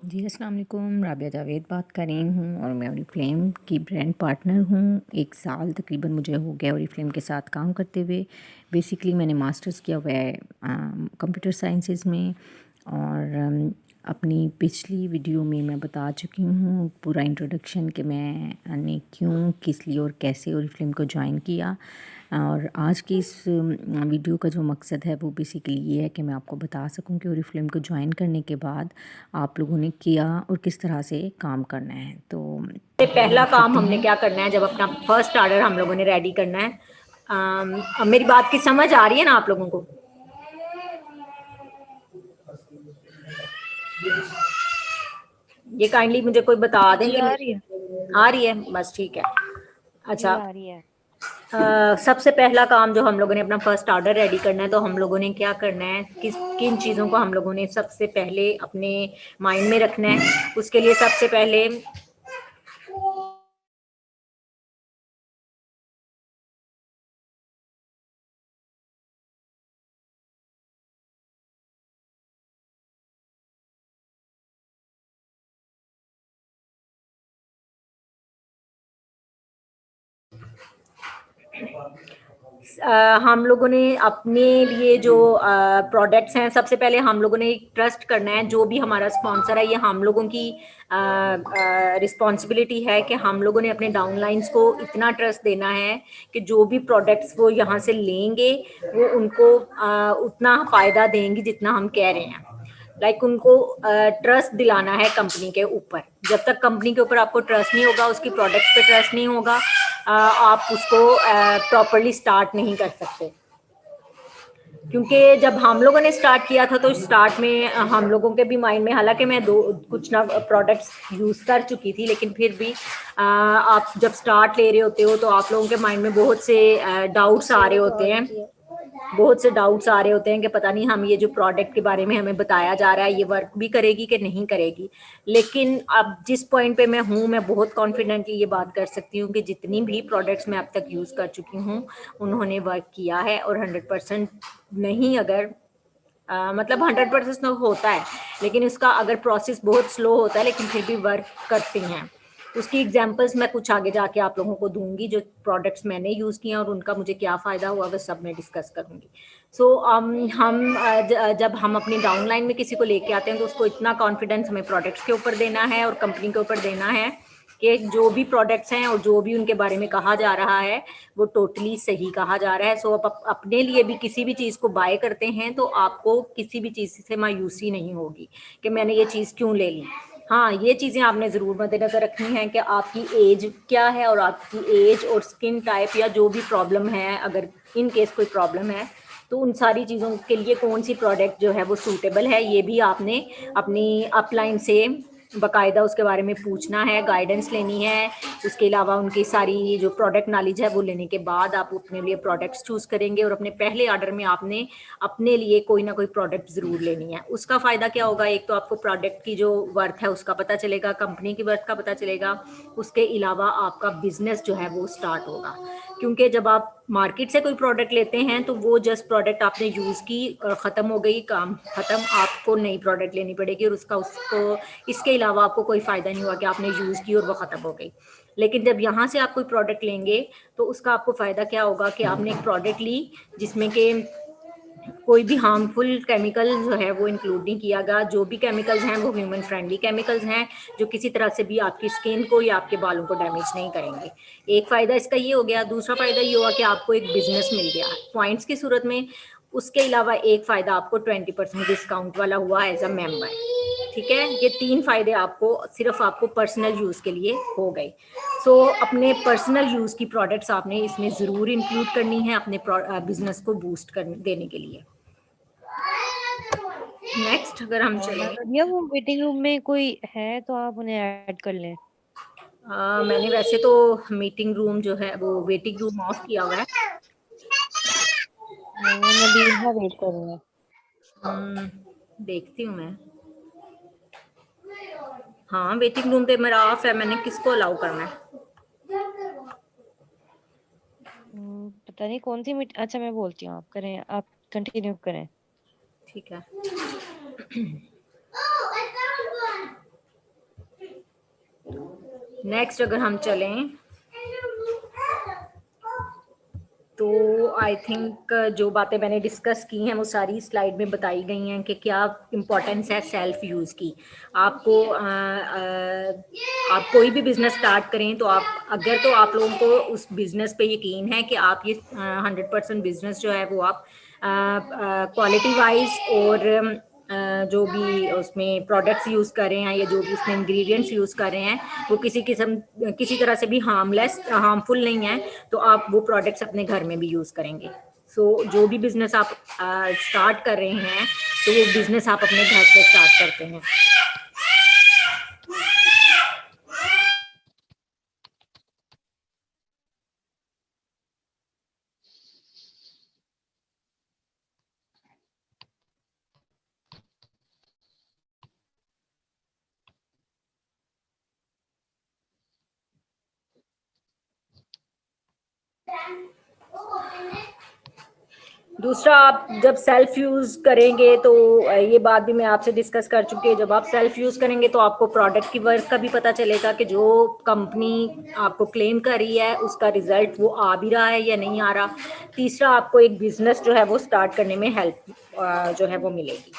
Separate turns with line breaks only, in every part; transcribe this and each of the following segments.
जी, अस्सलाम वालेकुम। राबिया जावेद बात कर रही हूँ और मैं ओरिफ्लेम की ब्रांड पार्टनर हूँ। 1 साल तकरीबन मुझे हो गया ओरिफ्लेम के साथ काम करते हुए। बेसिकली मैंने मास्टर्स किया हुआ है कंप्यूटर साइंसेज़ में और अपनी पिछली वीडियो में मैं बता चुकी हूँ पूरा इंट्रोडक्शन कि मैंने क्यों, किस लिए और कैसे ओरिफ्लेम को जॉइन किया। और आज की इस वीडियो का जो मकसद है वो बेसिकली ये है कि मैं आपको बता सकूं कि ओरिफ्लेम को ज्वाइन करने के बाद आप लोगों ने किया और किस तरह से काम करना है। तो
पहला
बात
काम
करते
हमने
हैं।
क्या करना है, जब अपना फर्स्ट ऑर्डर हम लोगों ने रेडी करना है। अब मेरी बात की समझ आ रही है ना आप लोगों को? ये काइंडली मुझे कोई बता दें
जी
कि
आ रही है।
मेरी आ रही है। बस ठीक है।
जी
अच्छा,
आ रही है।
सबसे पहला काम जो हम लोगों ने अपना फर्स्ट ऑर्डर रेडी करना है, तो हम लोगों ने क्या करना है, किन चीज़ों को हम लोगों ने सबसे पहले अपने माइंड में रखना है। उसके लिए सबसे पहले हम लोगों ने अपने लिए जो प्रोडक्ट्स हैं, सबसे पहले हम लोगों ने ट्रस्ट करना है। जो भी हमारा स्पॉन्सर है, ये हम लोगों की रिस्पॉन्सिबिलिटी है कि हम लोगों ने अपने डाउनलाइंस को इतना ट्रस्ट देना है कि जो भी प्रोडक्ट्स वो यहाँ से लेंगे वो उनको उतना फ़ायदा देंगी जितना हम कह रहे हैं। उनको ट्रस्ट दिलाना है कंपनी के ऊपर। जब तक कंपनी के ऊपर आपको ट्रस्ट नहीं होगा, उसकी प्रोडक्ट्स पे ट्रस्ट नहीं होगा, आप उसको प्रॉपरली स्टार्ट नहीं कर सकते। क्योंकि जब हम लोगों ने स्टार्ट किया था, तो स्टार्ट में हम लोगों के भी माइंड में, हालांकि मैं दो कुछ ना प्रोडक्ट्स यूज़ कर चुकी थी, लेकिन फिर भी आप जब स्टार्ट ले रहे होते हो तो आप लोगों के माइंड में बहुत से डाउट्स आ रहे होते हैं। बहुत से डाउट्स आ रहे होते हैं कि पता नहीं हम ये जो प्रोडक्ट के बारे में हमें बताया जा रहा है, ये वर्क भी करेगी कि नहीं करेगी। लेकिन अब जिस पॉइंट पे मैं हूँ, मैं बहुत कॉन्फिडेंटली ये बात कर सकती हूँ कि जितनी भी प्रोडक्ट्स मैं अब तक यूज़ कर चुकी हूँ, उन्होंने वर्क किया है। और 100% नहीं, अगर मतलब 100% तो होता है, लेकिन उसका अगर प्रोसेस बहुत स्लो होता है, लेकिन फिर भी वर्क करती हैं। उसकी एग्जांपल्स मैं कुछ आगे जाके आप लोगों को दूंगी, जो प्रोडक्ट्स मैंने यूज़ किए हैं और उनका मुझे क्या फ़ायदा हुआ, वो सब मैं डिस्कस करूंगी। सो जब हम अपनी डाउनलाइन में किसी को लेके आते हैं, तो उसको इतना कॉन्फिडेंस हमें प्रोडक्ट्स के ऊपर देना है और कंपनी के ऊपर देना है कि जो भी प्रोडक्ट्स हैं और जो भी उनके बारे में कहा जा रहा है, वो टोटली सही कहा जा रहा है। सो आप अपने लिए भी किसी भी चीज़ को बाय करते हैं, तो आपको किसी भी चीज़ से मायूसी नहीं होगी कि मैंने ये चीज़ क्यों ले ली। हाँ, ये चीज़ें आपने ज़रूर मद्देनज़र रखनी है कि आपकी एज क्या है, और आपकी एज और स्किन टाइप या जो भी प्रॉब्लम है, अगर इन केस कोई प्रॉब्लम है, तो उन सारी चीज़ों के लिए कौन सी प्रोडक्ट जो है वो सूटेबल है, ये भी आपने अपनी अपलाइन से बाकायदा उसके बारे में पूछना है, गाइडेंस लेनी है। उसके अलावा उनकी सारी जो प्रोडक्ट नॉलेज है वो लेने के बाद आप अपने लिए प्रोडक्ट्स चूज़ करेंगे, और अपने पहले ऑर्डर में आपने अपने लिए कोई ना कोई प्रोडक्ट ज़रूर लेनी है। उसका फ़ायदा क्या होगा, एक तो आपको प्रोडक्ट की जो वर्थ है उसका पता चलेगा, कंपनी की वर्थ का पता चलेगा। उसके अलावा आपका बिजनेस जो है वो स्टार्ट होगा। क्योंकि जब आप मार्केट से कोई प्रोडक्ट लेते हैं, तो वो जस्ट प्रोडक्ट आपने यूज़ की, ख़त्म हो गई, काम ख़त्म, आपको नई प्रोडक्ट लेनी पड़ेगी, और उसको इसके अलावा आपको कोई फ़ायदा नहीं हुआ कि आपने यूज़ की और वो ख़त्म हो गई। लेकिन जब यहाँ से आप कोई प्रोडक्ट लेंगे, तो उसका आपको फ़ायदा क्या होगा कि आपने एक प्रोडक्ट ली जिसमें कि कोई भी हार्मफुल केमिकल जो है वो इंक्लूड नहीं किया गया। जो भी केमिकल्स हैं वो ह्यूमन फ्रेंडली केमिकल्स हैं, जो किसी तरह से भी आपकी स्किन को या आपके बालों को डैमेज नहीं करेंगे। एक फ़ायदा इसका ये हो गया। दूसरा फ़ायदा ये हुआ कि आपको एक बिजनेस मिल गया पॉइंट्स की सूरत में। उसके अलावा एक फ़ायदा आपको 20% डिस्काउंट वाला हुआ एज अ मेंबर। ठीक है, ये 3 फ़ायदे आपको सिर्फ आपको पर्सनल यूज़ के लिए हो गए। सो अपने पर्सनल यूज़ की प्रोडक्ट्स आपने इसमें ज़रूर इंक्लूड करनी है अपने बिजनेस को बूस्ट देने के लिए। नेक्स्ट अगर हम चलें,
या वो वेटिंग रूम में कोई है तो आप उन्हें ऐड कर लें।
मैंने वैसे तो मीटिंग रूम जो है वो वेटिंग रूम ऑफ किया हुआ है।
नहीं, नबीहा वेट कर रही है।
देखती हूँ मैं। हाँ, वेटिंग रूम पे मेरा ऑफ है, मैंने किसको अलाउ करना है?
पता नहीं कौन सी मीट अच्छा मैं बोलती हूँ, आप करें, आप कंटिन्यू करें।
ठीक है। नेक्स्ट अगर हम चलें तो आई थिंक जो बातें मैंने डिस्कस की हैं वो सारी स्लाइड में बताई गई हैं कि क्या इम्पोर्टेंस है सेल्फ यूज़ की। आपको आप कोई भी बिज़नेस स्टार्ट करें तो आप लोगों को उस बिज़नेस पे यकीन है कि आप ये 100% बिज़नेस जो है वो आप क्वालिटी वाइज और जो भी उसमें प्रोडक्ट्स यूज़ कर रहे हैं या जो भी उसमें इंग्रेडिएंट्स यूज़ कर रहे हैं वो किसी तरह से भी हार्मफुल नहीं है, तो आप वो प्रोडक्ट्स अपने घर में भी यूज़ करेंगे। सो जो भी बिज़नेस आप स्टार्ट कर रहे हैं तो वो बिज़नेस आप अपने घर से स्टार्ट करते हैं। दूसरा, आप जब सेल्फ यूज़ करेंगे तो ये बात भी मैं आपसे डिस्कस कर चुकी हूँ, जब आप सेल्फ यूज़ करेंगे तो आपको प्रोडक्ट की वर्क का भी पता चलेगा कि जो कंपनी आपको क्लेम कर रही है उसका रिजल्ट वो आ भी रहा है या नहीं आ रहा। तीसरा, आपको एक बिजनेस जो है वो स्टार्ट करने में हेल्प जो है वो मिलेगी।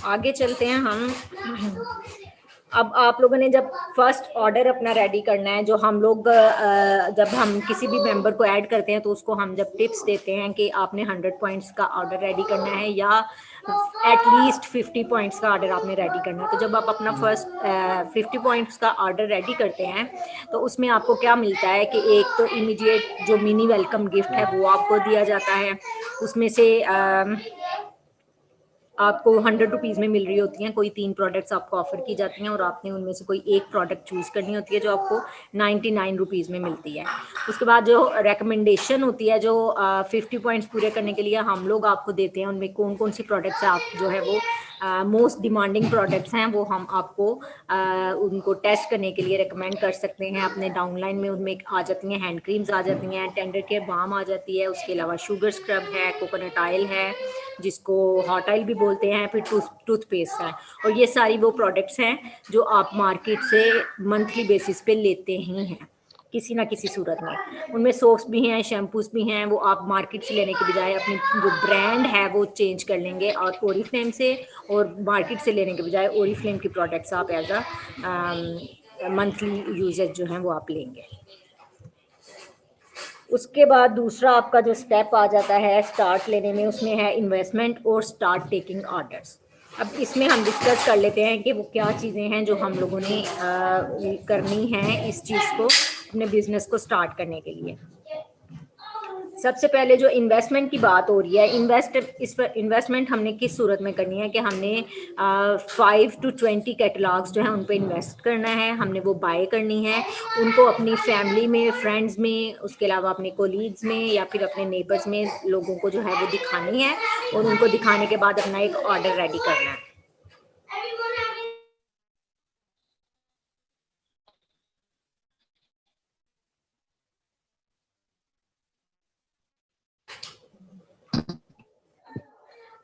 आगे चलते हैं हम। अब आप लोगों ने जब फर्स्ट ऑर्डर अपना रेडी करना है, जो हम लोग जब हम किसी भी मेंबर को ऐड करते हैं तो उसको हम जब टिप्स देते हैं कि आपने 100 पॉइंट्स का ऑर्डर रेडी करना है या एटलीस्ट 50 पॉइंट्स का ऑर्डर आपने रेडी करना है, तो जब आप अपना फर्स्ट 50 पॉइंट्स का ऑर्डर रेडी करते हैं तो उसमें आपको क्या मिलता है कि एक तो इमीडिएट जो मिनी वेलकम गिफ्ट है वो आपको दिया जाता है। उसमें से आपको 100 रुपीज़ में मिल रही होती हैं, कोई 3 प्रोडक्ट्स आपको ऑफर की जाती हैं और आपने उनमें से कोई एक प्रोडक्ट चूज़ करनी होती है जो आपको 99 रुपीज़ में मिलती है। उसके बाद जो रिकमेंडेशन होती है, जो 50 पॉइंट्स पूरे करने के लिए हम लोग आपको देते हैं, उनमें कौन कौन सी प्रोडक्ट्स आप जो है वो मोस्ट डिमांडिंग प्रोडक्ट्स हैं वो हम आपको उनको टेस्ट करने के लिए रिकमेंड कर सकते हैं। अपने डाउनलाइन में उनमें आ जाती हैं, हैंड क्रीम्स आ जाती हैं, टेंडर केयर बाम आ जाती है, उसके अलावा शुगर स्क्रब है, कोकोनट ऑयल है जिसको हॉट ऑयल भी बोलते हैं, फिर टूथपेस्ट है, और ये सारी वो प्रोडक्ट्स हैं जो आप मार्केट से मंथली बेसिस पे लेते ही हैं किसी ना किसी सूरत में। उनमें सोप्स भी हैं, शैम्पूस भी हैं, वो आप मार्केट से लेने के बजाय अपनी जो ब्रांड है वो चेंज कर लेंगे और ओरिफ्लेम से, और मार्केट से लेने के बजाय ओरिफ्लेम की प्रोडक्ट्स आप एज अ मंथली यूजेज जो हैं वो आप लेंगे। उसके बाद दूसरा आपका जो स्टेप आ जाता है स्टार्ट लेने में, उसमें है इन्वेस्टमेंट और स्टार्ट टेकिंग ऑर्डर्स। अब इसमें हम डिस्कस कर लेते हैं कि वो क्या चीज़ें हैं जो हम लोगों ने करनी है इस चीज़ को, अपने बिजनेस को स्टार्ट करने के लिए। सबसे पहले जो इन्वेस्टमेंट की बात हो रही है, इन्वेस्टमेंट हमने किस सूरत में करनी है कि हमने 5 to 20 कैटलॉग्स जो है उन पर इन्वेस्ट करना है, हमने वो बाय करनी है, उनको अपनी फैमिली में, फ्रेंड्स में, उसके अलावा अपने कोलीग्स में या फिर अपने नेबर्स में लोगों को जो है वो दिखानी है, और उनको दिखाने के बाद अपना एक ऑर्डर रेडी करना है।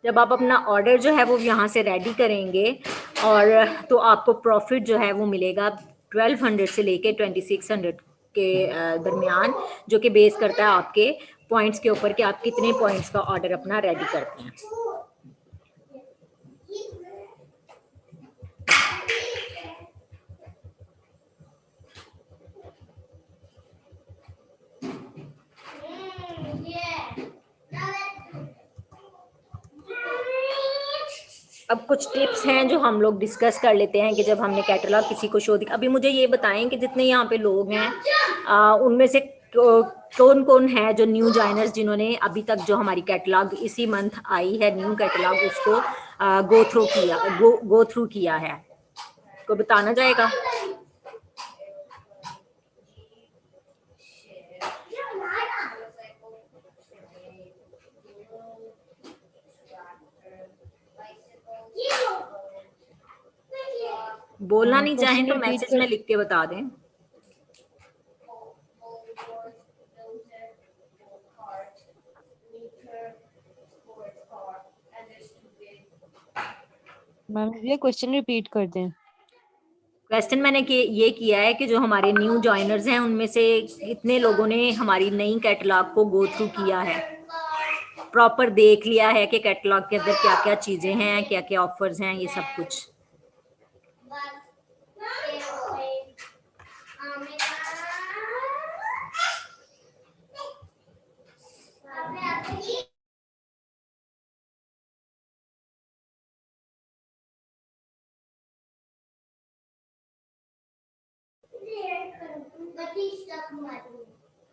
जब आप अपना ऑर्डर जो है वो यहाँ से रेडी करेंगे, और तो आपको प्रॉफिट जो है वो मिलेगा 1200 से लेके 2600 के दरमियान, जो कि बेस करता है आपके पॉइंट्स के ऊपर कि आप कितने पॉइंट्स का ऑर्डर अपना रेडी करते हैं। अब कुछ टिप्स हैं जो हम लोग डिस्कस कर लेते हैं कि जब हमने कैटलॉग किसी को शो दिया। अभी मुझे ये बताएं कि जितने यहाँ पे लोग हैं उनमें से कौन कौन है जो न्यू जॉइनर्स, जिन्होंने अभी तक जो हमारी कैटलॉग इसी मंथ आई है न्यू कैटलॉग, उसको गो थ्रू किया है, को बताना जाएगा। बोलना नहीं चाहें
क्वेश्चन
तो
रिपीट
मैसेज
कर।
में लिख के बता दें।
मैम ये क्वेश्चन रिपीट कर दें।
क्वेश्चन मैंने ये किया है कि जो हमारे न्यू जॉइनर्स हैं उनमें से कितने लोगों ने हमारी नई कैटलॉग को गो थ्रू किया है, प्रॉपर देख लिया है कि कैटलॉग के अंदर क्या क्या चीजें हैं, क्या क्या ऑफर्स हैं, ये सब कुछ।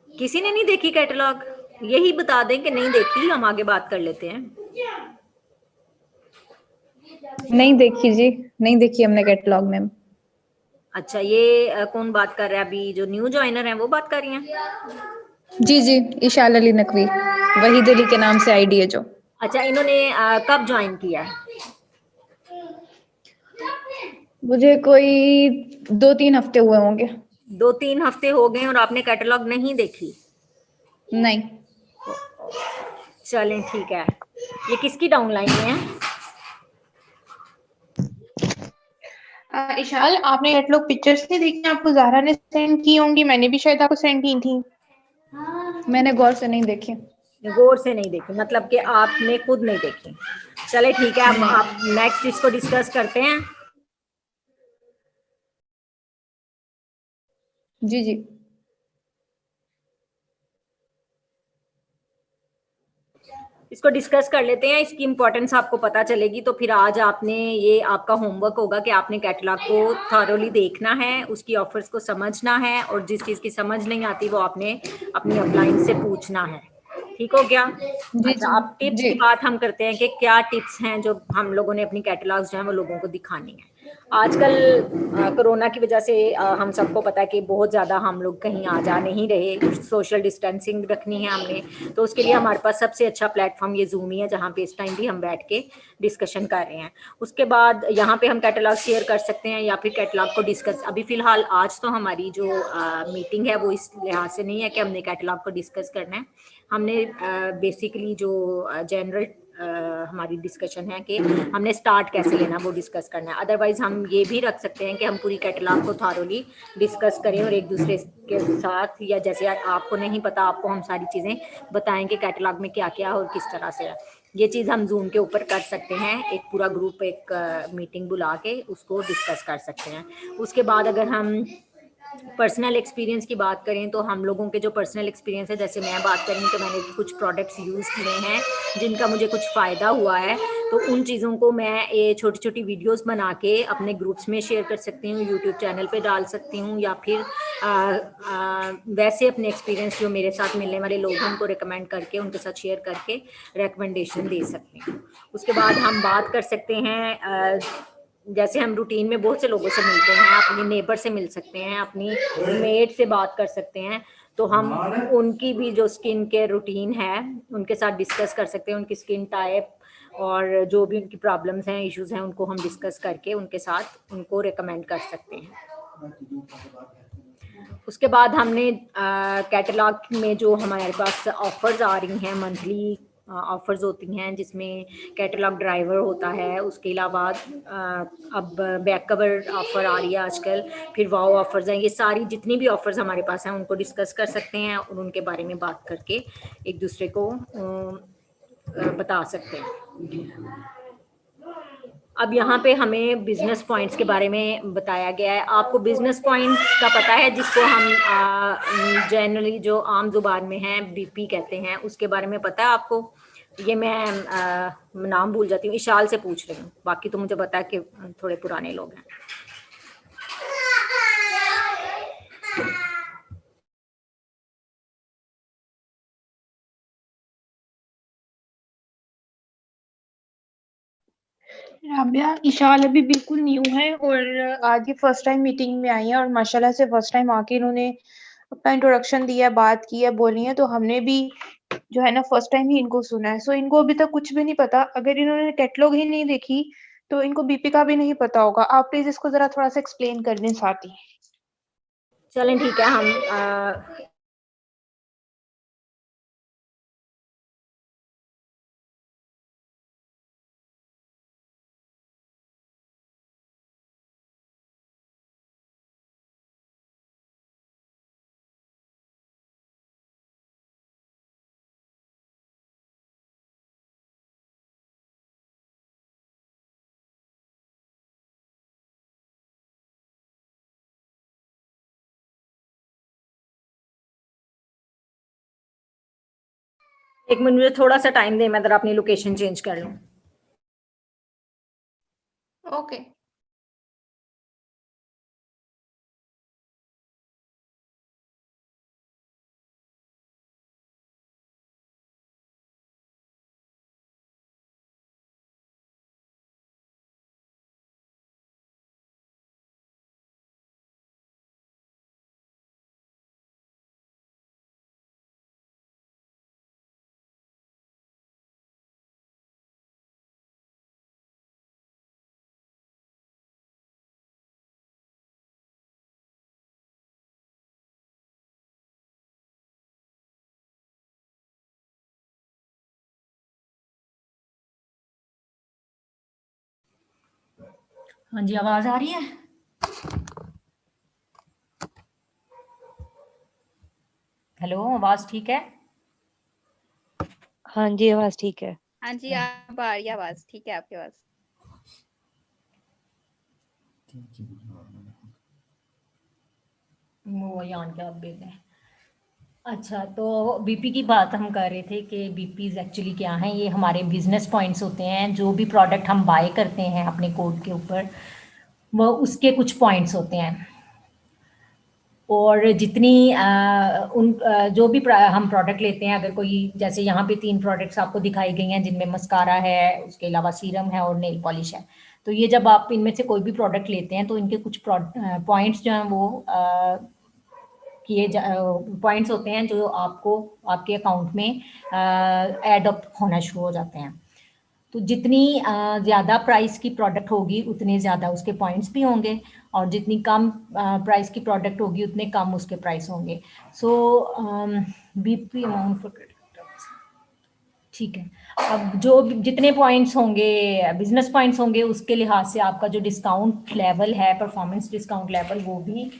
किसी ने नहीं देखी कैटलॉग? यही बता दें कि नहीं देखी, हम आगे बात कर लेते हैं।
नहीं देखी जी, नहीं देखी हमने कैटलॉग मैम।
अच्छा, ये कौन बात कर रहा है अभी? जो न्यू जॉइनर हैं वो बात कर रही हैं?
जी जी, इशाल अली नकवी, वहीद अली के नाम से आईडी है जो।
अच्छा, इन्होंने कब ज्वाइन किया है?
मुझे कोई 2-3 हफ्ते हुए होंगे।
2-3 हफ्ते हो गए और आपने कैटलॉग नहीं देखी?
नहीं।
चलें ठीक है। ये किसकी डाउनलाइन है?
इशाल, आपने कैटलॉग पिक्चर्स नहीं देखी? आपको ज़ाहरा ने सेंड की होंगी, मैंने भी शायद आपको सेंड की थी।
मैंने गौर से नहीं देखी।
गौर से नहीं देखी मतलब कि आपने खुद नहीं देखी। चले ठीक है, अब
नहीं।
आप नेक्स्ट इसको डिस्कस करते हैं।
जी जी।
इसको डिस्कस कर लेते हैं, इसकी इंपॉर्टेंस आपको पता चलेगी। तो फिर आज आपने ये आपका होमवर्क होगा कि आपने कैटलॉग को थॉरोली देखना है, उसकी ऑफर्स को समझना है, और जिस चीज़ की समझ नहीं आती वो आपने अपनी अपलाइन से पूछना है। ठीक हो गया?
जी
अच्छा,
जी।
अब टिप्स
जी
की बात हम करते हैं कि क्या टिप्स हैं जो हम लोगों ने अपनी कैटलॉग्स जो हैं वो लोगों को दिखानी है। आजकल कोरोना की वजह से हम सबको पता है कि बहुत ज़्यादा हम लोग कहीं आ जा नहीं रहे, सोशल डिस्टेंसिंग रखनी है हमने। तो उसके लिए हमारे पास सबसे अच्छा प्लेटफॉर्म ये जूम ही है, जहाँ पे इस टाइम भी हम बैठ के डिस्कशन कर रहे हैं। उसके बाद यहाँ पे हम कैटलॉग शेयर कर सकते हैं या फिर कैटलॉग को डिस्कस, अभी फ़िलहाल आज तो हमारी जो मीटिंग है वो इस लिहाज से नहीं है कि हमने कैटलॉग को डिस्कस करना है। हमने बेसिकली जो जनरल हमारी डिस्कशन है कि हमने स्टार्ट कैसे लेना वो डिस्कस करना है। अदरवाइज हम ये भी रख सकते हैं कि हम पूरी कैटलॉग को थॉरोली डिस्कस करें और एक दूसरे के साथ, या जैसे आपको नहीं पता आपको हम सारी चीज़ें बताएंगे कैटलॉग में क्या क्या और किस तरह से है। ये चीज़ हम जूम के ऊपर कर सकते हैं, एक पूरा ग्रुप एक मीटिंग बुला के उसको डिस्कस कर सकते हैं। उसके बाद अगर हम पर्सनल एक्सपीरियंस की बात करें तो हम लोगों के जो पर्सनल एक्सपीरियंस है, जैसे मैं बात करूँ तो मैंने कुछ प्रोडक्ट्स यूज़ किए हैं जिनका मुझे कुछ फ़ायदा हुआ है, तो उन चीज़ों को मैं ये छोटी छोटी वीडियोस बना के अपने ग्रुप्स में शेयर कर सकती हूँ, यूट्यूब चैनल पे डाल सकती हूँ, या फिर वैसे अपने एक्सपीरियंस जो मेरे साथ मिलने वाले लोग हैं उनको रिकमेंड करके उनके साथ शेयर करके रिकमेंडेशन दे सकती हूँ। उसके बाद हम बात कर सकते हैं, जैसे हम रूटीन में बहुत से लोगों से मिलते हैं, अपनी नेबर से मिल सकते हैं, अपनी मेड से बात कर सकते हैं, तो हम उनकी भी जो स्किन केयर रूटीन है उनके साथ डिस्कस कर सकते हैं, उनकी स्किन टाइप और जो भी उनकी प्रॉब्लम्स हैं, इश्यूज हैं, उनको हम डिस्कस करके उनके साथ उनको रिकमेंड कर सकते हैं। उसके बाद हमने कैटलॉग में जो हमारे पास ऑफर्स आ रही हैं, मंथली ऑफर्स होती हैं जिसमें कैटलॉग ड्राइवर होता है, उसके अलावा अब बैक कवर ऑफ़र आ रही है आजकल, फिर वाओ ऑफर्स हैं, ये सारी जितनी भी ऑफर्स हमारे पास हैं उनको डिस्कस कर सकते हैं और उनके बारे में बात करके एक दूसरे को बता सकते हैं। अब यहाँ पे हमें बिजनेस पॉइंट्स के बारे में बताया गया है। आपको बिजनेस पॉइंट्स का पता है, जिसको हम जनरली जो आम जुबान में है बीपी कहते हैं, उसके बारे में पता है आपको? ये मैं नाम भूल जाती हूँ, इशाल से पूछ रही हूँ, बाकी तो मुझे पता है कि थोड़े पुराने लोग हैं।
राबिया, इशाल अभी बिल्कुल न्यू है और आज ये फर्स्ट टाइम मीटिंग में आई है और माशाल्लाह से फर्स्ट टाइम आके इन्होंने अपना इंट्रोडक्शन दिया, बात की है, बोली है, तो हमने भी जो है ना फर्स्ट टाइम ही इनको सुना है। सो इनको अभी तक कुछ भी नहीं पता। अगर इन्होंने कैटलॉग ही नहीं देखी तो इनको बीपी का भी नहीं पता होगा। आप प्लीज इसको जरा थोड़ा सा एक्सप्लेन कर दें साथ ही।
चलें ठीक है, हम एक मिनट, मुझे थोड़ा सा टाइम दे, मैं जरा अपनी लोकेशन चेंज कर लूँ।
ओके।
हाँ जी, आवाज़ आ रही है? हेलो, आवाज़ ठीक है?
हाँ जी, आवाज़ ठीक है।
हाँ जी, आप आ रही है आवाज़, ठीक है आपकी आवाज़।
वो यान के आप भेज दें। अच्छा, तो बीपी की बात हम कर रहे थे कि बीपीज़ एक्चुअली क्या हैं। ये हमारे बिजनेस पॉइंट्स होते हैं। जो भी प्रोडक्ट हम बाय करते हैं अपने कोड के ऊपर, वो उसके कुछ पॉइंट्स होते हैं। और जितनी जो भी हम प्रोडक्ट लेते हैं, अगर कोई, जैसे यहाँ पे 3 प्रोडक्ट्स आपको दिखाई गई हैं जिनमें मस्कारा है, उसके अलावा सीरम है और नेल पॉलिश है। तो ये जब आप इनमें से कोई भी प्रोडक्ट लेते हैं तो इनके कुछ पॉइंट्स जो हैं वो पॉइंट्स होते हैं जो आपको आपके अकाउंट में ऐड अप होना शुरू हो जाते हैं। तो जितनी ज़्यादा प्राइस की प्रोडक्ट होगी उतने ज़्यादा उसके पॉइंट्स भी होंगे, और जितनी कम प्राइस की प्रोडक्ट होगी उतने कम उसके प्राइस होंगे। सो बीपी अमाउंट फॉर क्रेडिट, ठीक है। अब जो जितने पॉइंट्स होंगे, बिजनेस पॉइंट्स होंगे, उसके लिहाज से आपका जो डिस्काउंट लेवल है, परफॉर्मेंस डिस्काउंट लेवल, वो भी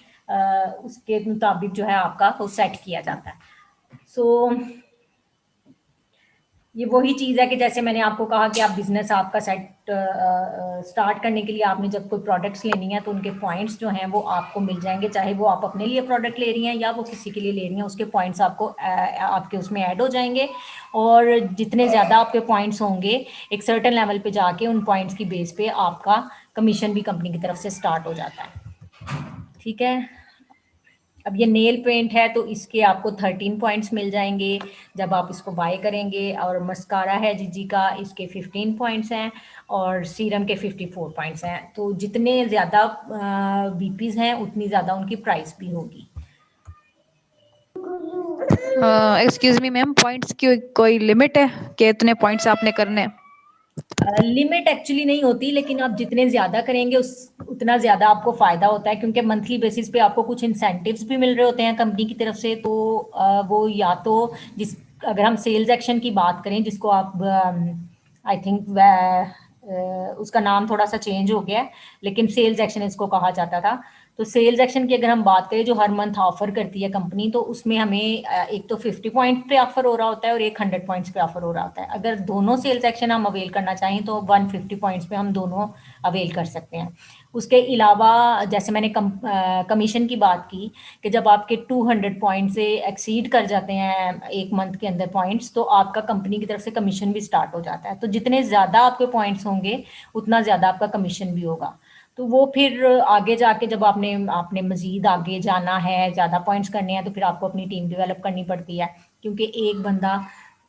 उसके मुताबिक जो है आपका वो सेट किया जाता है। सो ये वही चीज़ है कि जैसे मैंने आपको कहा कि आप बिज़नेस आपका स्टार्ट करने के लिए आपने जब कोई प्रोडक्ट्स लेनी है तो उनके पॉइंट्स जो हैं वो आपको मिल जाएंगे, चाहे वो आप अपने लिए प्रोडक्ट ले रही हैं या वो किसी के लिए ले रही हैं, उसके पॉइंट्स आपको आपके उसमें ऐड हो जाएंगे। और जितने ज़्यादा आपके पॉइंट्स होंगे, एक सर्टेन लेवल पे जाके उन पॉइंट्स की बेस पे आपका कमीशन भी कंपनी की तरफ से स्टार्ट हो जाता है। ठीक है। अब ये नेल पेंट है तो इसके आपको 13 पॉइंट्स मिल जाएंगे जब आप इसको बाय करेंगे, और मस्कारा है जीजी का, इसके 15 पॉइंट्स हैं, और सीरम के 54 पॉइंट्स हैं। तो जितने ज़्यादा बीपीज़ हैं उतनी ज़्यादा उनकी प्राइस भी होगी।
एक्सक्यूज मी मैम, पॉइंट्स की कोई लिमिट है कि इतने पॉइंट्स आपने करने हैं?
लिमिट एक्चुअली नहीं होती, लेकिन आप जितने ज़्यादा करेंगे उतना ज़्यादा आपको फ़ायदा होता है, क्योंकि मंथली बेसिस पे आपको कुछ इंसेंटिव्स भी मिल रहे होते हैं कंपनी की तरफ से। तो वो या तो अगर हम सेल्स एक्शन की बात करें, जिसको आप आई थिंक उसका नाम थोड़ा सा चेंज हो गया है, लेकिन सेल्स एक्शन इसको कहा जाता था। तो सेल्स एक्शन की अगर हम बात करें जो हर मंथ ऑफर करती है कंपनी, तो उसमें हमें एक तो 50 पॉइंट पे ऑफर हो रहा होता है और एक 100 पॉइंट्स पे ऑफर हो रहा होता है। अगर दोनों सेल्स एक्शन हम अवेल करना चाहें तो 150 पॉइंट्स पे हम दोनों अवेल कर सकते हैं। उसके अलावा जैसे मैंने कमीशन की बात की कि जब आपके 200 पॉइंट से एक्सीड कर जाते हैं एक मंथ के अंदर पॉइंट्स, तो आपका कंपनी की तरफ से कमीशन भी स्टार्ट हो जाता है। तो जितने ज़्यादा आपके पॉइंट्स होंगे उतना ज़्यादा आपका कमीशन भी होगा। तो वो फिर आगे जाके जब आपने आपने मज़ीद आगे जाना है, ज़्यादा पॉइंट्स करने हैं, तो फिर आपको अपनी टीम डेवलप करनी पड़ती है, क्योंकि एक बंदा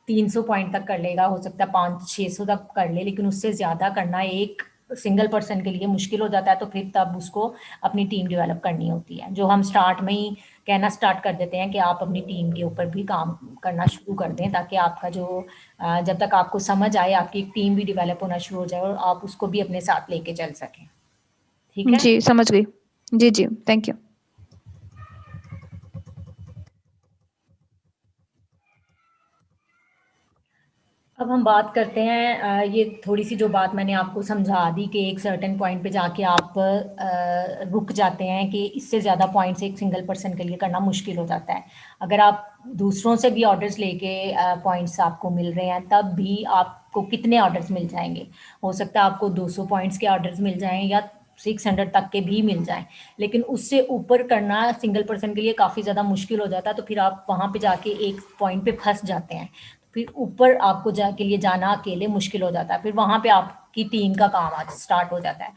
300 पॉइंट तक कर लेगा, हो सकता है 500-600 तक कर ले, लेकिन उससे ज़्यादा करना एक सिंगल पर्सन के लिए मुश्किल हो जाता है। तो फिर तब उसको अपनी टीम डेवलप करनी होती है, जो हम स्टार्ट में ही कहना स्टार्ट कर देते हैं कि आप अपनी टीम के ऊपर भी काम करना शुरू कर दें, ताकि आपका जो जब तक आपको समझ आए, आपकी एक टीम भी डेवलप होना शुरू हो जाए और आप उसको भी अपने साथ लेके चल सकें। ठीक है
जी समझ गई। जी जी, थैंक यू।
अब हम बात करते हैं, ये थोड़ी सी जो बात मैंने आपको समझा दी कि एक सर्टेन पॉइंट पे जाके आप रुक जाते हैं कि इससे ज़्यादा पॉइंट्स एक सिंगल पर्सन के लिए करना मुश्किल हो जाता है। अगर आप दूसरों से भी ऑर्डर्स लेके पॉइंट्स आपको मिल रहे हैं, तब भी आपको कितने ऑर्डर्स मिल जाएंगे? हो सकता है आपको 200 पॉइंट्स के ऑर्डर्स मिल जाएं या 600 तक के भी मिल जाएं, लेकिन उससे ऊपर करना सिंगल पर्सन के लिए काफ़ी ज़्यादा मुश्किल हो जाता है। तो फिर आप वहाँ पे जाके एक पॉइंट पे फंस जाते हैं। फिर ऊपर आपको के लिए जाना अकेले मुश्किल हो जाता है, फिर वहाँ पे आपकी टीम का काम आज स्टार्ट हो जाता है।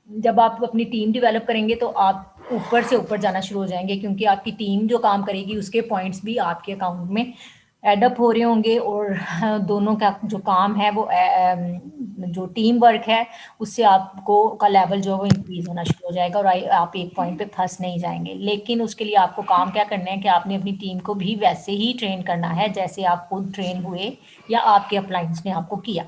जब आप अपनी टीम डेवलप करेंगे तो आप ऊपर से ऊपर जाना शुरू हो जाएंगे, क्योंकि आपकी टीम जो काम करेगी उसके पॉइंट्स भी आपके अकाउंट में एडअप हो रहे होंगे, और दोनों का जो काम है वो जो टीम वर्क है उससे आपको का लेवल जो है वो इंक्रीज होना शुरू हो जाएगा, और आप एक पॉइंट पे फंस नहीं जाएंगे। लेकिन उसके लिए आपको काम क्या करना है कि आपने अपनी टीम को भी वैसे ही ट्रेन करना है जैसे आप खुद ट्रेन हुए या आपके अपलाइंस ने आपको किया।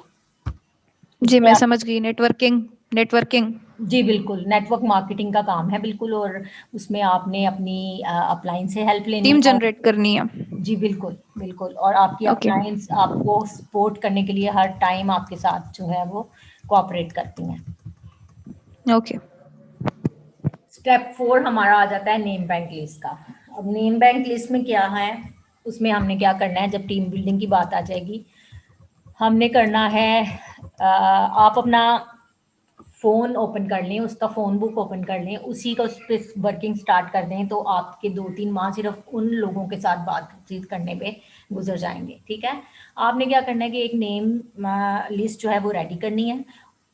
जी मैं समझ गई। नेटवर्किंग
जी बिल्कुल, नेटवर्क मार्केटिंग का काम है बिल्कुल, और उसमें आपने अपनी अपलाइन से हेल्प लेनी
टीम
है।
जनरेट करनी है।
जी बिल्कुल बिल्कुल, और आपकी
ओके
अपलाइंस आपको सपोर्ट करने के लिए हर टाइम आपके साथ जो है वो कोऑपरेट करती हैं।
ओके
स्टेप 4 हमारा आ जाता है नेम बैंक लिस्ट का। अब नेम बैंक लिस्ट में क्या है, उसमें हमने क्या करना है, जब टीम बिल्डिंग की बात आ जाएगी हमने करना है आप अपना फ़ोन ओपन कर लें, उसका फ़ोन बुक ओपन कर लें, उसी का उस पर वर्किंग स्टार्ट कर दें, तो आपके 2-3 माह सिर्फ उन लोगों के साथ बातचीत करने पे गुजर जाएंगे। ठीक है, आपने क्या करना है कि एक नेम लिस्ट जो है वो रेडी करनी है।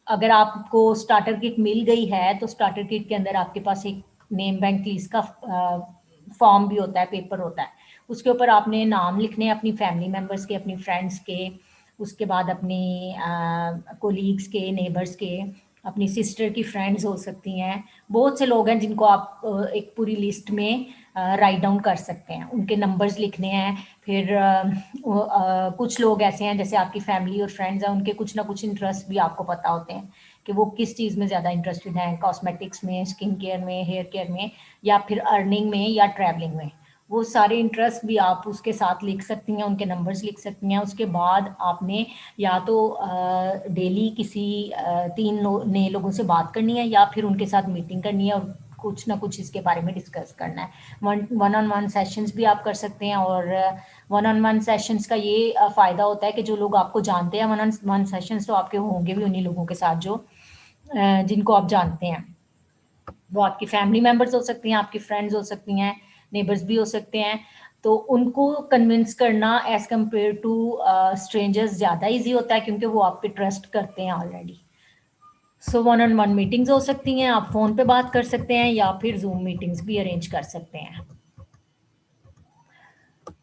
अगर आपको स्टार्टर किट मिल गई है तो स्टार्टर किट के अंदर आपके पास एक नेम बैंक लिस्ट का फॉर्म भी होता है, पेपर होता है। उसके ऊपर आपने नाम लिखने हैं अपनी फैमिली मेम्बर्स के, अपनी फ्रेंड्स के, उसके बाद अपनी कोलीग्स के, नेबर्स के, अपनी सिस्टर की फ्रेंड्स हो सकती हैं। बहुत से लोग हैं जिनको आप एक पूरी लिस्ट में राइट डाउन कर सकते हैं, उनके नंबर्स लिखने हैं। फिर कुछ लोग ऐसे हैं जैसे आपकी फैमिली और फ्रेंड्स हैं, उनके कुछ ना कुछ इंटरेस्ट भी आपको पता होते हैं कि वो किस चीज़ में ज़्यादा इंटरेस्टेड हैं, कॉस्मेटिक्स में, स्किन केयर में, हेयर केयर में, या फिर अर्निंग में, या ट्रैवलिंग में। वो सारे इंटरेस्ट भी आप उसके साथ लिख सकती हैं, उनके नंबर्स लिख सकती हैं। उसके बाद आपने या तो डेली किसी 3 नए लोगों से बात करनी है, या फिर उनके साथ मीटिंग करनी है और कुछ ना कुछ इसके बारे में डिस्कस करना है। वन ऑन वन सेशंस भी आप कर सकते हैं, और वन ऑन वन सेशंस का ये फ़ायदा होता है कि जो लोग आपको जानते हैं, वन ऑन वन सेशंस तो आपके होंगे भी उन्हीं लोगों के साथ जो जिनको आप जानते हैं। वो आपकी फैमिली मेम्बर्स हो सकती हैं, आपकी फ्रेंड्स हो सकती हैं, नेबर्स भी हो सकते हैं। तो उनको कन्विंस करना एज़ कम्पेयर टू स्ट्रेंजर्स ज़्यादा ईजी होता है, क्योंकि वो आप पे ट्रस्ट करते हैं already. So one on one meetings हो सकती हैं, आप फ़ोन पे बात कर सकते हैं, या फिर जूम मीटिंग्स भी अरेंज कर सकते हैं।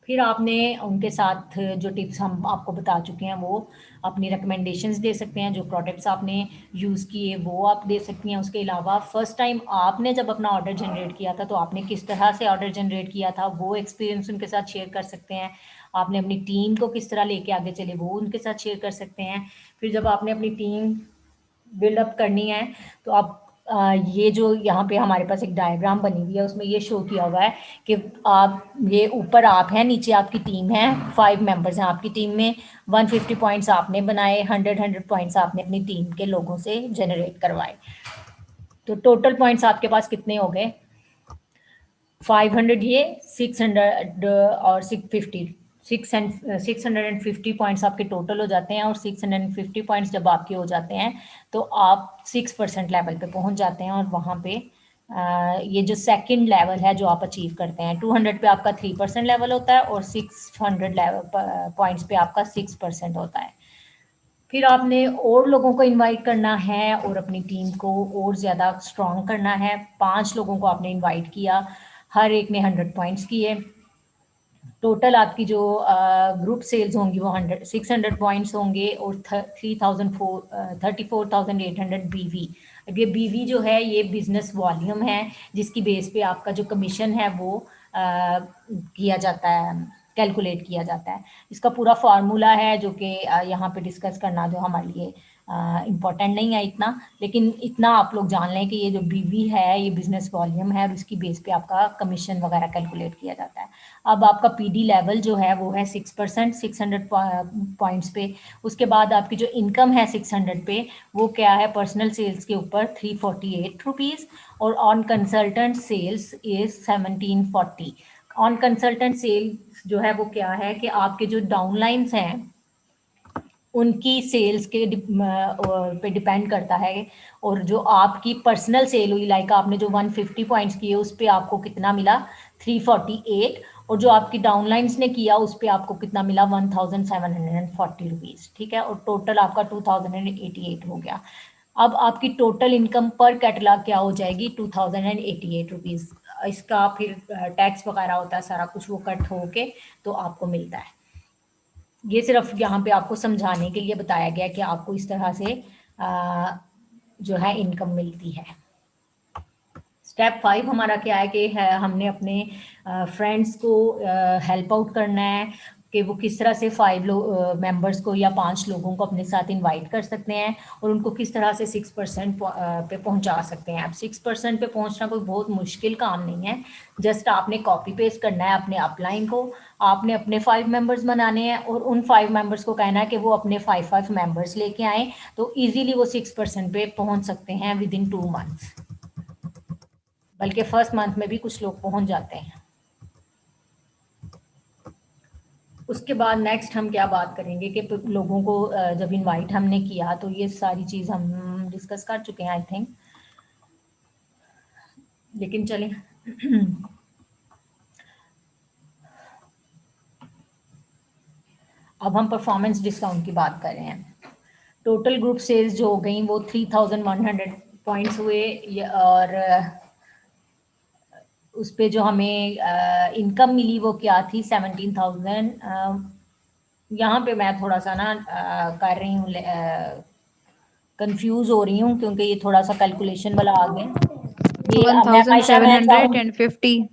फिर आपने उनके साथ जो टिप्स हम आपको बता चुके हैं वो अपनी रिकमेंडेशंस दे सकते हैं, जो प्रोडक्ट्स आपने यूज़ किए वो आप दे सकती हैं। उसके अलावा फर्स्ट टाइम आपने जब अपना ऑर्डर जनरेट किया था तो आपने किस तरह से ऑर्डर जनरेट किया था वो एक्सपीरियंस उनके साथ शेयर कर सकते हैं। आपने अपनी टीम को किस तरह लेके आगे चले वो उनके साथ शेयर कर सकते हैं। फिर जब आपने अपनी टीम बिल्डअप करनी है तो आप ये जो यहाँ पे हमारे पास एक डायग्राम बनी हुई है उसमें ये शो किया हुआ है कि आप ये ऊपर आप हैं, नीचे आपकी टीम है, 5 मेंबर्स हैं आपकी टीम में। 150 पॉइंट्स आपने बनाए, 100 पॉइंट्स आपने अपनी टीम के लोगों से जनरेट करवाए। तो टोटल पॉइंट्स आपके पास कितने हो गए? 500 ये, 600 और 650 पॉइंट्स आपके टोटल हो जाते हैं, और 650 पॉइंट्स जब आपके हो जाते हैं तो आप 6% लेवल पे पहुंच जाते हैं। और वहाँ पे ये जो सेकंड लेवल है जो आप अचीव करते हैं, 200 पे आपका 3% लेवल होता है, और 600 लेवल पॉइंट्स पे आपका 6% होता है। फिर आपने और लोगों को इनवाइट करना है और अपनी टीम को और ज़्यादा स्ट्रॉन्ग करना है। 5 लोगों को आपने इनवाइट किया, हर एक ने 100 पॉइंट्स किए। टोटल आपकी जो ग्रुप सेल्स होंगी वो 600 पॉइंट्स होंगे, और 34,800 बीवी। अब ये बीवी जो है ये बिजनेस वॉल्यूम है जिसकी बेस पे आपका जो कमीशन है वो किया जाता है, कैलकुलेट किया जाता है। इसका पूरा फार्मूला है जो कि यहाँ पे डिस्कस करना जो हमारे लिए इम्पोर्टेंट नहीं है इतना, लेकिन इतना आप लोग जान लें कि ये जो बीवी है ये बिजनेस वॉल्यूम है और उसकी बेस पे आपका कमीशन वगैरह कैलकुलेट किया जाता है। अब आपका पीडी लेवल जो है वो है 6%, 600 पॉइंट्स पे। उसके बाद आपकी जो इनकम है 600 पे वो क्या है, पर्सनल सेल्स के ऊपर 348 रुपीज़, और on consultant sales is 1740। On consultant sales जो है वो क्या है कि आपके जो डाउनलाइंस हैं उनकी सेल्स के पे डिपेंड करता है, और जो आपकी पर्सनल सेल हुई, लाइक आपने जो 150 पॉइंट्स किए उस पर आपको कितना मिला, 348, और जो आपकी डाउनलाइंस ने किया उस पर आपको कितना मिला 1740 रुपीज़, ठीक है, और टोटल आपका 2088 हो गया। अब आपकी टोटल इनकम पर कैटलॉग क्या हो जाएगी 2088 रुपीज़। इसका फिर टैक्स वगैरह होता है, सारा कुछ वो कट हो के तो आपको मिलता है। ये सिर्फ यहाँ पे आपको समझाने के लिए बताया गया कि आपको इस तरह से जो है इनकम मिलती है। स्टेप 5 हमारा क्या है कि हमने अपने फ्रेंड्स को हेल्प आउट करना है कि वो किस तरह से 5 मेंबर्स को या 5 लोगों को अपने साथ इनवाइट कर सकते हैं और उनको किस तरह से 6% पे पहुंचा सकते हैं। अब 6% पे पहुंचना कोई बहुत मुश्किल काम नहीं है, जस्ट आपने कॉपी पेस्ट करना है अपने अपलाइन को, आपने अपने 5 मेंबर्स बनाने हैं और उन 5 मेंबर्स को कहना है कि वो अपने 5 मेंबर्स लेके आएँ, तो ईजिली वो 6% पे पहुँच सकते हैं विद इन 2 मंथ्स, बल्कि फर्स्ट मंथ में भी कुछ लोग पहुंच जाते हैं। उसके बाद नेक्स्ट हम क्या बात करेंगे कि लोगों को जब इनवाइट हमने किया तो ये सारी चीज़ हम डिस्कस कर चुके हैं आई थिंक, लेकिन चलें अब हम परफॉर्मेंस डिस्काउंट की बात कर रहे हैं। टोटल ग्रुप सेल्स जो हो गई वो 3100 पॉइंट्स हुए और उस पे जो हमें इनकम मिली वो क्या थी 17,000। यहाँ पे मैं थोड़ा सा ना कर रही हूँ, कंफ्यूज हो रही हूँ क्योंकि ये थोड़ा सा कैलकुलेशन वाला आ गया। ये मैं आयशा मैं चाहूँ
1750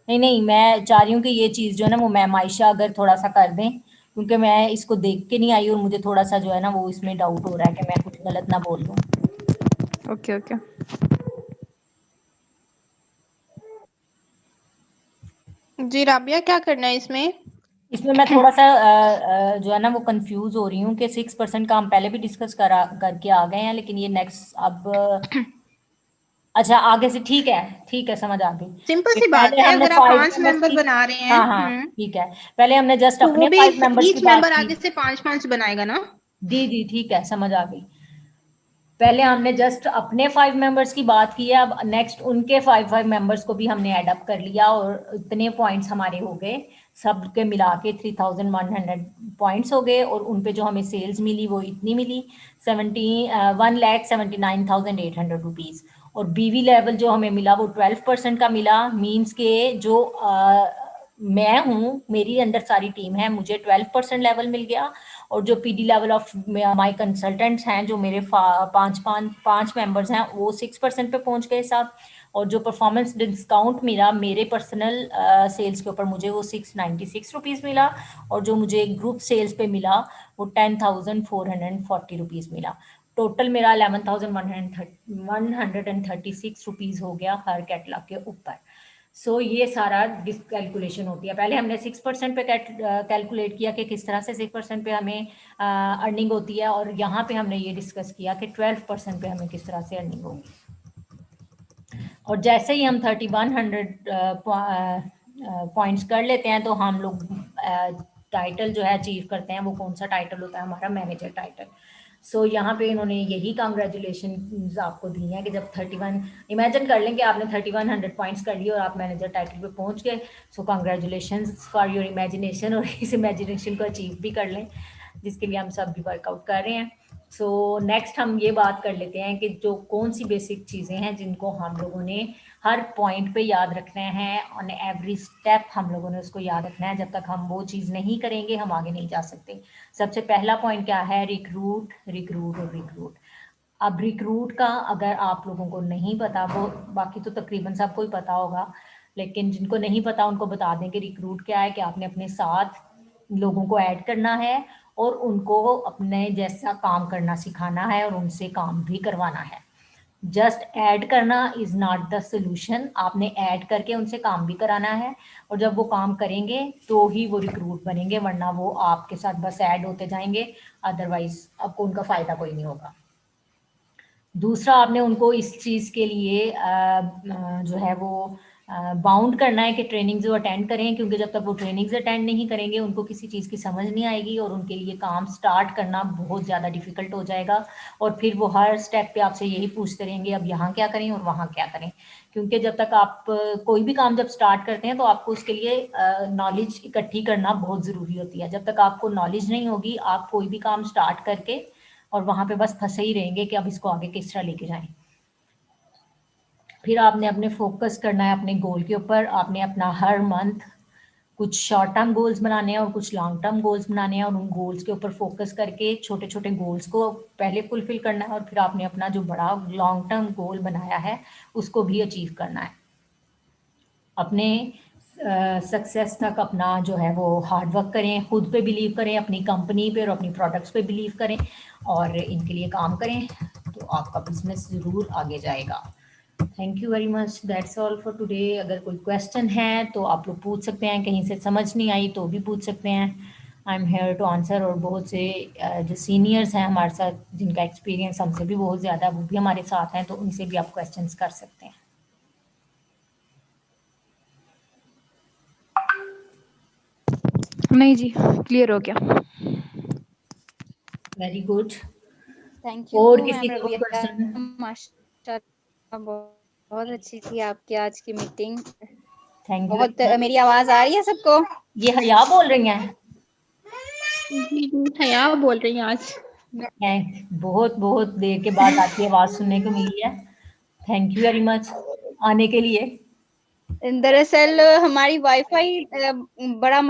नहीं मैं चाह रही हूँ कि ये चीज़ जो है ना वो मैम आयशा अगर थोड़ा सा कर दें, क्योंकि मैं इसको देख के नहीं आई और मुझे थोड़ा सा जो है ना वो इसमें डाउट हो रहा है कि मैं कुछ गलत ना बोल दूँ।
ओके ओके
जी राबिया क्या करना है इसमें?
इसमें मैं थोड़ा सा जो है ना वो कंफ्यूज हो रही हूँ कि 6% का हम पहले भी डिस्कस करके आ गए हैं, लेकिन ये नेक्स्ट अब अच्छा आगे से ठीक है समझ आ गई।
सिंपल
कि
सी बात
पहले
है,
हमने
अगर आप
5
5
मेंबर्स
मेंबर
की,
बना रहे हैं
हाँ ठीक है, पहले हमने जस्ट
तो वो
अपने
भी
5 मेंबर्स की
ईच
बात
मेंबर
की।
आगे से 5 बनाएगा ना?
जी ठीक है समझ आ गई। पहले हमने जस्ट अपने 5 मेंबर्स की बात की है, अब नेक्स्ट उनके 5 मेंबर्स को भी हमने ऐड अप कर लिया और इतने पॉइंट्स हमारे हो गए, सब के मिला के 3100 पॉइंट्स हो गए और उन पे जो हमें सेल्स मिली वो इतनी मिली 1,79,800 रुपीज़। और बीवी लेवल जो हमें मिला वो 12% का मिला, मीन्स के जो मैं हूँ, मेरी अंदर सारी टीम है, मुझे 12% लेवल मिल गया और जो PD level of my consultants हैं जो मेरे पांच मेंबर्स हैं वो 6% पे पहुंच गए साहब। और जो परफॉर्मेंस डिस्काउंट मिला मेरे पर्सनल सेल्स के ऊपर मुझे वो 696 रुपीज़ मिला और जो मुझे ग्रुप सेल्स पे मिला वो 10,440 रुपीज़ मिला। टोटल मेरा 11,136 रुपीज़ हो गया हर कैटलॉग के ऊपर। सो ये सारा कैलकुलेशन होती है। पहले हमने 6% पे कैलकुलेट किया कि किस तरह से 6% पे हमें अर्निंग होती है और यहाँ पे हमने ये डिस्कस किया कि 12% पे हमें किस तरह से अर्निंग होगी। और जैसे ही हम 3100 पॉइंट्स कर लेते हैं तो हम लोग टाइटल जो है अचीव करते हैं। वो कौन सा टाइटल होता है? हमारा मैनेजर टाइटल। सो यहाँ पे इन्होंने यही कांग्रेचुलेशन आपको दी है कि जब 31 इमेजिन कर लें कि आपने 3100 पॉइंट्स कर लिए और आप मैनेजर टाइटल पे पहुंच गए। सो कांग्रेचुलेशन फॉर योर इमेजिनेशन, और इस इमेजिनेशन को अचीव भी कर लें जिसके लिए हम सब भी वर्कआउट कर रहे हैं। सो नेक्स्ट हम ये बात कर लेते हैं कि जो कौन सी बेसिक चीज़ें हैं जिनको हम लोगों ने हर पॉइंट पे याद रखना है, ऑन एवरी स्टेप हम लोगों ने उसको याद रखना है। जब तक हम वो चीज़ नहीं करेंगे हम आगे नहीं जा सकते। सबसे पहला पॉइंट क्या है? रिक्रूट रिक्रूट और रिक्रूट। अब रिक्रूट का अगर आप लोगों को नहीं पता, वो बाकी तो तकरीबन सबको ही पता होगा, लेकिन जिनको नहीं पता उनको बता दें कि रिक्रूट क्या है कि आपने अपने साथ लोगों को ऐड करना है और उनको अपने जैसा काम करना सिखाना है और उनसे काम भी करवाना है। जस्ट ऐड करना इज नॉट द सोल्यूशन, आपने ऐड करके उनसे काम भी कराना है और जब वो काम करेंगे तो ही वो रिक्रूट बनेंगे, वरना वो आपके साथ बस ऐड होते जाएंगे, अदरवाइज आपको उनका फ़ायदा कोई नहीं होगा। दूसरा, आपने उनको इस चीज़ के लिए जो है वो बाउंड करना है कि ट्रेनिंग जो अटेंड करें, क्योंकि जब तक वो ट्रेनिंग्स अटेंड नहीं करेंगे उनको किसी चीज़ की समझ नहीं आएगी और उनके लिए काम स्टार्ट करना बहुत ज़्यादा डिफ़िकल्ट हो जाएगा। और फिर वो हर स्टेप पे आपसे यही पूछते रहेंगे अब यहाँ क्या करें और वहाँ क्या करें, क्योंकि जब तक आप कोई भी काम जब स्टार्ट करते हैं तो आपको उसके लिए नॉलेज इकट्ठी करना बहुत ज़रूरी होती है। जब तक आपको नॉलेज नहीं होगी आप कोई भी काम स्टार्ट करके और वहाँ पे बस फंसे ही रहेंगे कि अब इसको आगे किस तरह लेके जाएं। फिर आपने अपने फोकस करना है अपने गोल के ऊपर। आपने अपना हर मंथ कुछ शॉर्ट टर्म गोल्स बनाने हैं और कुछ लॉन्ग टर्म गोल्स बनाने हैं और उन गोल्स के ऊपर फोकस करके छोटे छोटे गोल्स को पहले फुलफिल करना है और फिर आपने अपना जो बड़ा लॉन्ग टर्म गोल बनाया है उसको भी अचीव करना है। अपने सक्सेस तक अपना जो है वो हार्ड वर्क करें, खुद पे बिलीव करें, अपनी कंपनी पे और अपनी प्रोडक्ट्स पे बिलीव करें और इनके लिए काम करें तो आपका बिजनेस ज़रूर आगे जाएगा। Thank you very much, that's all for today. अगर कोई क्वेश्चन है तो आप लोग पूछ सकते हैं, कहीं से समझ नहीं आई तो भी पूछ सकते हैं। I am here to answer. और बहुत से जो सीनियर्स हैं हमारे साथ जिनका एक्सपीरियंस हमसे भी बहुत ज़्यादा है वो भी हमारे साथ हैं, तो उनसे भी आप क्वेश्चंस कर सकते हैं।
नहीं जी, क्लियर हो गया।
Very good.
थैंक यू
और
मैम
किसी को
रबिया,
क्वेश्चन?
माशाल्लाह बहुत अच्छी थी आपकी आज की मीटिंग।
Thank you.
बहुत मेरी आवाज आ रही है सबको?
ये हया बोल रही हैं?
हया बोल रही हैं आज।
बहुत बहुत देर के बाद आपकी आवाज़ सुनने को मिली है। थैंक यू वेरी मच आने के लिए।
दरअसल हमारी वाईफाई बड़ा